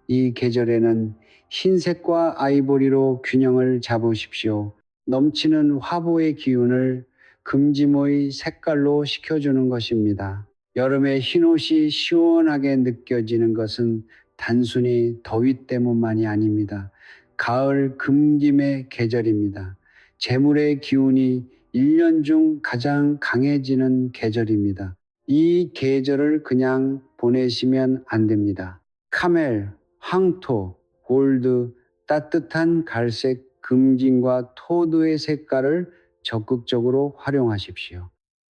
이 계절에는 흰색과 아이보리로 균형을 잡으십시오. 넘치는 화보의 기운을 금지모의 색깔로 식혀주는 것입니다. 여름에 흰옷이 시원하게 느껴지는 것은 단순히 더위 때문만이 아닙니다. 가을 금김의 계절입니다. 재물의 기운이 1년 중 가장 강해지는 계절입니다. 이 계절을 그냥 보내시면 안 됩니다. 카멜, 황토, 골드, 따뜻한 갈색, 금진과 토드의 색깔을 적극적으로 활용하십시오.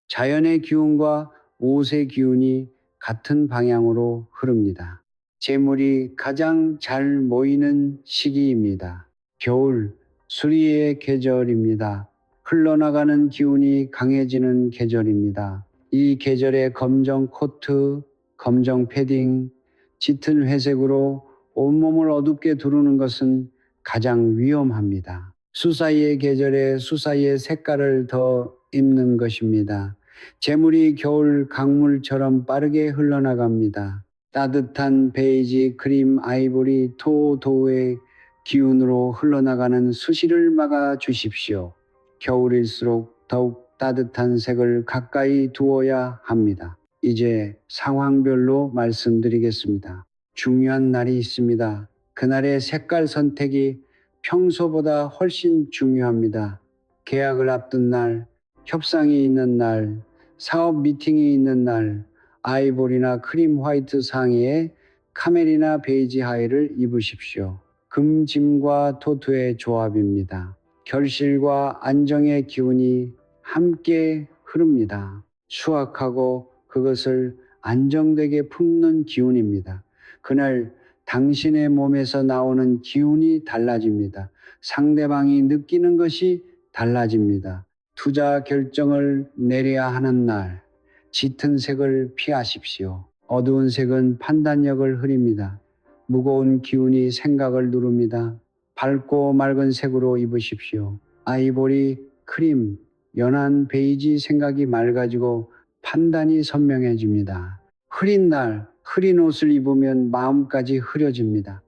자연의 기운과 옷의 기운이 같은 방향으로 흐릅니다. 재물이 가장 잘 모이는 시기입니다. 겨울, 수리의 계절입니다. 흘러나가는 기운이 강해지는 계절입니다. 이 계절에 검정 코트, 검정 패딩, 짙은 회색으로 온몸을 어둡게 두르는 것은 가장 위험합니다. 수사이의 계절에 수사이의 색깔을 더 입는 것입니다. 재물이 겨울 강물처럼 빠르게 흘러나갑니다. 따뜻한 베이지, 크림, 아이보리, 토도의 기운으로 흘러나가는 수시를 막아 주십시오. 겨울일수록 더욱 따뜻한 색을 가까이 두어야 합니다. 이제 상황별로 말씀드리겠습니다. 중요한 날이 있습니다. 그날의 색깔 선택이 평소보다 훨씬 중요합니다. 계약을 앞둔 날, 협상이 있는 날, 사업 미팅이 있는 날, 아이보리나 크림 화이트 상의에 카멜이나 베이지 하의를 입으십시오. 금짐과 토토의 조합입니다. 결실과 안정의 기운이 함께 흐릅니다. 수확하고 그것을 안정되게 품는 기운입니다. 그날 당신의 몸에서 나오는 기운이 달라집니다. 상대방이 느끼는 것이 달라집니다. 투자 결정을 내려야 하는 날, 짙은 색을 피하십시오. 어두운 색은 판단력을 흐립니다. 무거운 기운이 생각을 누릅니다. 밝고 맑은 색으로 입으십시오. 아이보리, 크림, 연한 베이지 생각이 맑아지고 판단이 선명해집니다. 흐린 날, 흐린 옷을 입으면 마음까지 흐려집니다.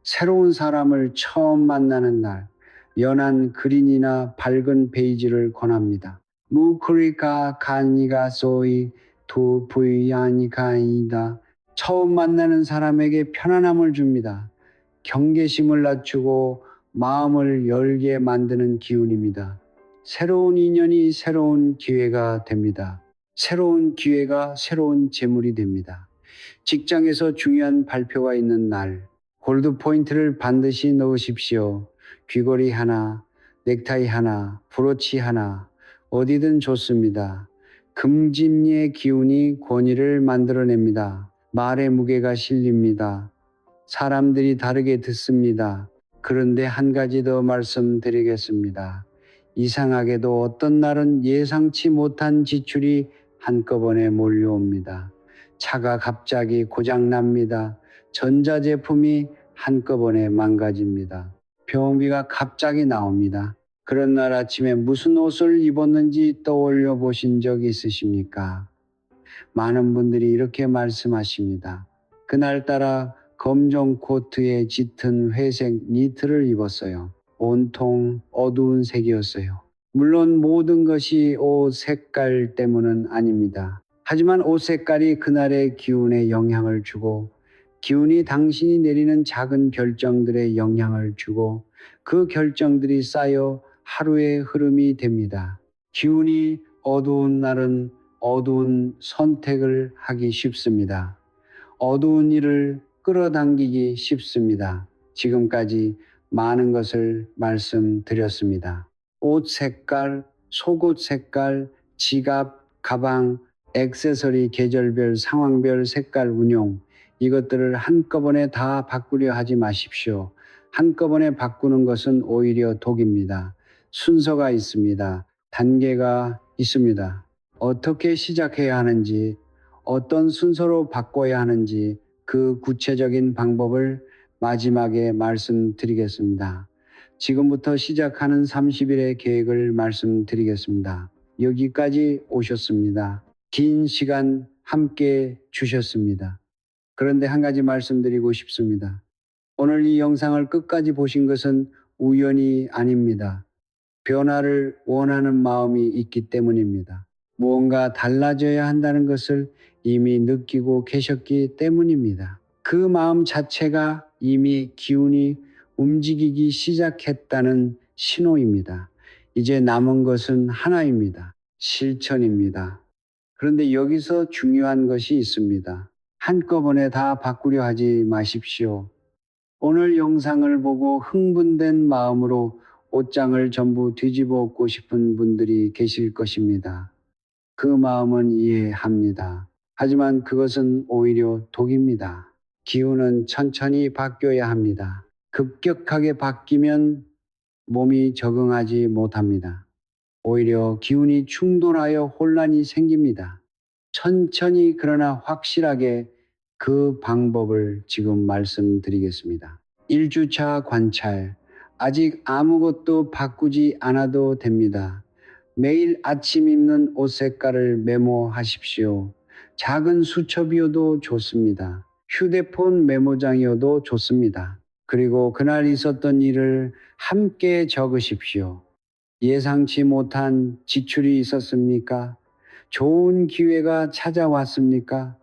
새로운 사람을 처음 만나는 날, 연한 그린이나 밝은 베이지를 권합니다. 무크리카 카니가 소이 두부야니카이다. 처음 만나는 사람에게 편안함을 줍니다. 경계심을 낮추고 마음을 열게 만드는 기운입니다. 새로운 인연이 새로운 기회가 됩니다. 새로운 기회가 새로운 재물이 됩니다. 직장에서 중요한 발표가 있는 날, 골드 포인트를 반드시 넣으십시오. 귀걸이 하나, 넥타이 하나, 브로치 하나, 어디든 좋습니다. 금진리의 기운이 권위를 만들어냅니다. 말의 무게가 실립니다. 사람들이 다르게 듣습니다. 그런데 한 가지 더 말씀드리겠습니다. 이상하게도 어떤 날은 예상치 못한 지출이 한꺼번에 몰려옵니다. 차가 갑자기 고장납니다. 전자제품이 한꺼번에 망가집니다. 병원비가 갑자기 나옵니다. 그런 날 아침에 무슨 옷을 입었는지 떠올려 보신 적 있으십니까? 많은 분들이 이렇게 말씀하십니다. 그날따라 검정 코트에 짙은 회색 니트를 입었어요. 온통 어두운 색이었어요. 물론 모든 것이 옷 색깔 때문은 아닙니다. 하지만 옷 색깔이 그날의 기운에 영향을 주고 기운이 당신이 내리는 작은 결정들에 영향을 주고 그 결정들이 쌓여 하루의 흐름이 됩니다. 기운이 어두운 날은 어두운 선택을 하기 쉽습니다. 어두운 일을 끌어당기기 쉽습니다. 지금까지 많은 것을 말씀드렸습니다. 옷 색깔, 속옷 색깔, 지갑, 가방, 액세서리 계절별 상황별 색깔 운용, 이것들을 한꺼번에 다 바꾸려 하지 마십시오. 한꺼번에 바꾸는 것은 오히려 독입니다. 순서가 있습니다. 단계가 있습니다. 어떻게 시작해야 하는지, 어떤 순서로 바꿔야 하는지 그 구체적인 방법을 마지막에 말씀드리겠습니다. 지금부터 시작하는 30일의 계획을 말씀드리겠습니다. 여기까지 오셨습니다. 긴 시간 함께 주셨습니다. 그런데 한 가지 말씀드리고 싶습니다. 오늘 이 영상을 끝까지 보신 것은 우연이 아닙니다. 변화를 원하는 마음이 있기 때문입니다. 무언가 달라져야 한다는 것을 이미 느끼고 계셨기 때문입니다. 그 마음 자체가 이미 기운이 움직이기 시작했다는 신호입니다. 이제 남은 것은 하나입니다. 실천입니다. 그런데 여기서 중요한 것이 있습니다. 한꺼번에 다 바꾸려 하지 마십시오. 오늘 영상을 보고 흥분된 마음으로 옷장을 전부 뒤집어 엎고 싶은 분들이 계실 것입니다. 그 마음은 이해합니다. 하지만 그것은 오히려 독입니다. 기운은 천천히 바뀌어야 합니다. 급격하게 바뀌면 몸이 적응하지 못합니다. 오히려 기운이 충돌하여 혼란이 생깁니다. 천천히 그러나 확실하게 그 방법을 지금 말씀드리겠습니다. 1주차 관찰. 아직 아무것도 바꾸지 않아도 됩니다. 매일 아침 입는 옷 색깔을 메모하십시오. 작은 수첩이어도 좋습니다. 휴대폰 메모장이어도 좋습니다. 그리고 그날 있었던 일을 함께 적으십시오. 예상치 못한 지출이 있었습니까? 좋은 기회가 찾아왔습니까?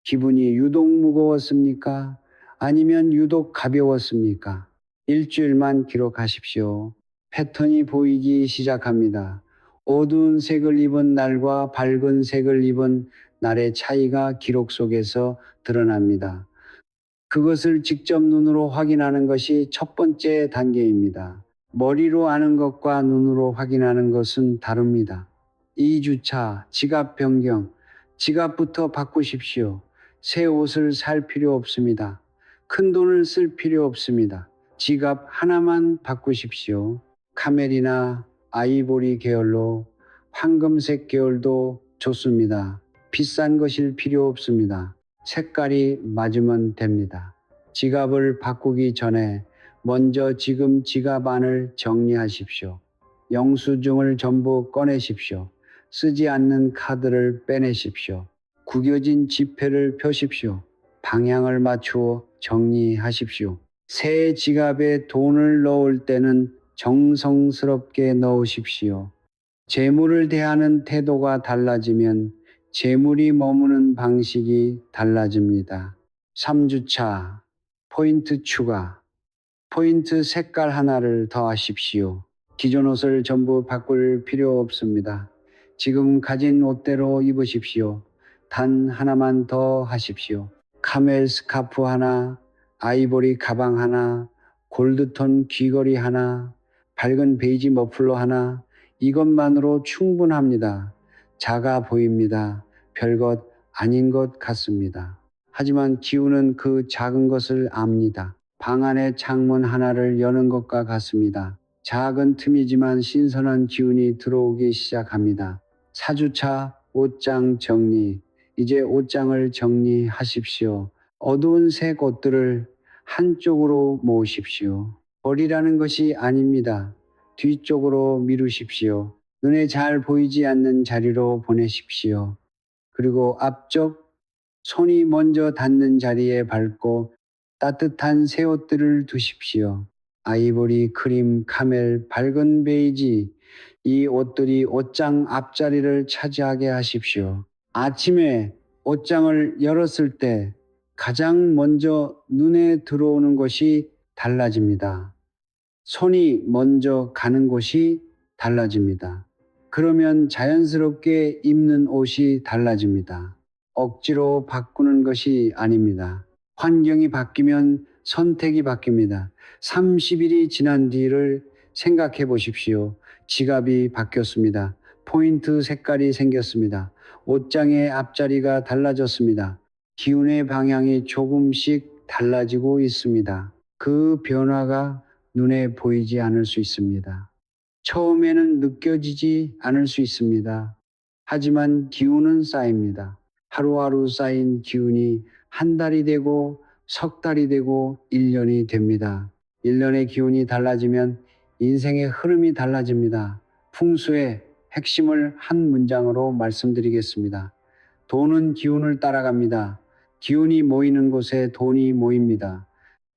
기분이 유독 무거웠습니까? 아니면 유독 가벼웠습니까? 일주일만 기록하십시오. 패턴이 보이기 시작합니다. 어두운 색을 입은 날과 밝은 색을 입은 날의 차이가 기록 속에서 드러납니다. 그것을 직접 눈으로 확인하는 것이 첫 번째 단계입니다. 머리로 아는 것과 눈으로 확인하는 것은 다릅니다. 2주차 지갑 변경. 지갑부터 바꾸십시오. 새 옷을 살 필요 없습니다. 큰 돈을 쓸 필요 없습니다. 지갑 하나만 바꾸십시오. 카멜이나 아이보리 계열로 황금색 계열도 좋습니다. 비싼 것일 필요 없습니다. 색깔이 맞으면 됩니다. 지갑을 바꾸기 전에 먼저 지금 지갑 안을 정리하십시오. 영수증을 전부 꺼내십시오. 쓰지 않는 카드를 빼내십시오. 구겨진 지폐를 펴십시오. 방향을 맞추어 정리하십시오. 새 지갑에 돈을 넣을 때는 정성스럽게 넣으십시오. 재물을 대하는 태도가 달라지면 재물이 머무는 방식이 달라집니다. 3주차 포인트 추가. 포인트 색깔 하나를 더하십시오. 기존 옷을 전부 바꿀 필요 없습니다. 지금 가진 옷대로 입으십시오. 단 하나만 더 하십시오. 카멜 스카프 하나, 아이보리 가방 하나, 골드톤 귀걸이 하나, 밝은 베이지 머플러 하나, 이것만으로 충분합니다. 작아 보입니다. 별것 아닌 것 같습니다. 하지만 기운은 그 작은 것을 압니다. 방 안의 창문 하나를 여는 것과 같습니다. 작은 틈이지만 신선한 기운이 들어오기 시작합니다. 4주차 옷장 정리. 이제 옷장을 정리하십시오. 어두운 색 옷들을 한쪽으로 모으십시오. 버리라는 것이 아닙니다. 뒤쪽으로 미루십시오. 눈에 잘 보이지 않는 자리로 보내십시오. 그리고 앞쪽 손이 먼저 닿는 자리에 밟고 따뜻한 새 옷들을 두십시오. 아이보리, 크림, 카멜, 밝은 베이지, 이 옷들이 옷장 앞자리를 차지하게 하십시오. 아침에 옷장을 열었을 때 가장 먼저 눈에 들어오는 것이 달라집니다. 손이 먼저 가는 곳이 달라집니다. 그러면 자연스럽게 입는 옷이 달라집니다. 억지로 바꾸는 것이 아닙니다. 환경이 바뀌면 선택이 바뀝니다. 30일이 지난 뒤를 생각해 보십시오. 지갑이 바뀌었습니다. 포인트 색깔이 생겼습니다. 옷장의 앞자리가 달라졌습니다. 기운의 방향이 조금씩 달라지고 있습니다. 그 변화가 눈에 보이지 않을 수 있습니다. 처음에는 느껴지지 않을 수 있습니다. 하지만 기운은 쌓입니다. 하루하루 쌓인 기운이 한 달이 되고 석 달이 되고 1년이 됩니다. 1년의 기운이 달라지면 인생의 흐름이 달라집니다. 풍수의 핵심을 한 문장으로 말씀드리겠습니다. 돈은 기운을 따라갑니다. 기운이 모이는 곳에 돈이 모입니다.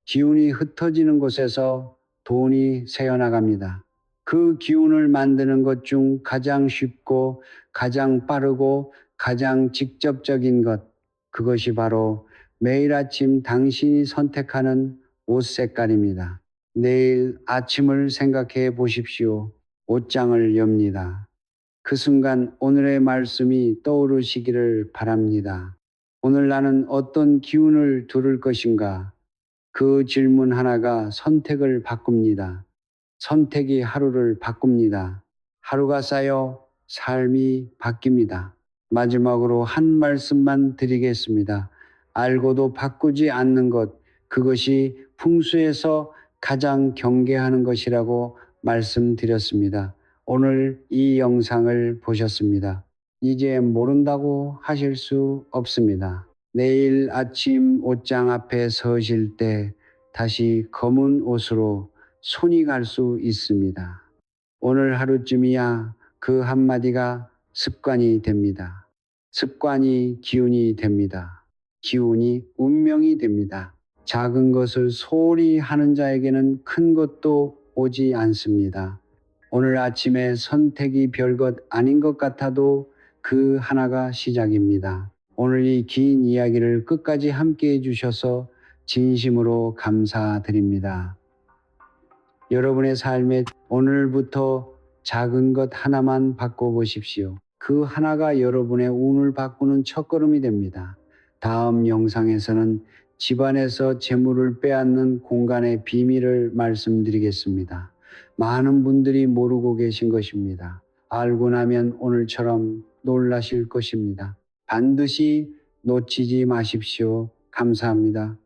기운이 흩어지는 곳에서 돈이 새어나갑니다. 그 기운을 만드는 것 중 가장 쉽고 가장 빠르고 가장 직접적인 것, 그것이 바로 매일 아침 당신이 선택하는 옷 색깔입니다. 내일 아침을 생각해 보십시오. 옷장을 엽니다. 그 순간 오늘의 말씀이 떠오르시기를 바랍니다. 오늘 나는 어떤 기운을 두를 것인가? 그 질문 하나가 선택을 바꿉니다. 선택이 하루를 바꿉니다. 하루가 쌓여 삶이 바뀝니다. 마지막으로 한 말씀만 드리겠습니다. 알고도 바꾸지 않는 것, 그것이 풍수에서 가장 경계하는 것이라고 말씀드렸습니다. 오늘 이 영상을 보셨습니다. 이제 모른다고 하실 수 없습니다. 내일 아침 옷장 앞에 서실 때 다시 검은 옷으로 손이 갈 수 있습니다. 오늘 하루쯤이야 그 한마디가 습관이 됩니다. 습관이 기운이 됩니다. 기운이 운명이 됩니다. 작은 것을 소홀히 하는 자에게는 큰 것도 오지 않습니다. 오늘 아침에 선택이 별것 아닌 것 같아도 그 하나가 시작입니다. 오늘 이 긴 이야기를 끝까지 함께 해주셔서 진심으로 감사드립니다. 여러분의 삶에 오늘부터 작은 것 하나만 바꿔보십시오. 그 하나가 여러분의 운을 바꾸는 첫걸음이 됩니다. 다음 영상에서는 집안에서 재물을 빼앗는 공간의 비밀을 말씀드리겠습니다. 많은 분들이 모르고 계신 것입니다. 알고 나면 오늘처럼 놀라실 것입니다. 반드시 놓치지 마십시오. 감사합니다.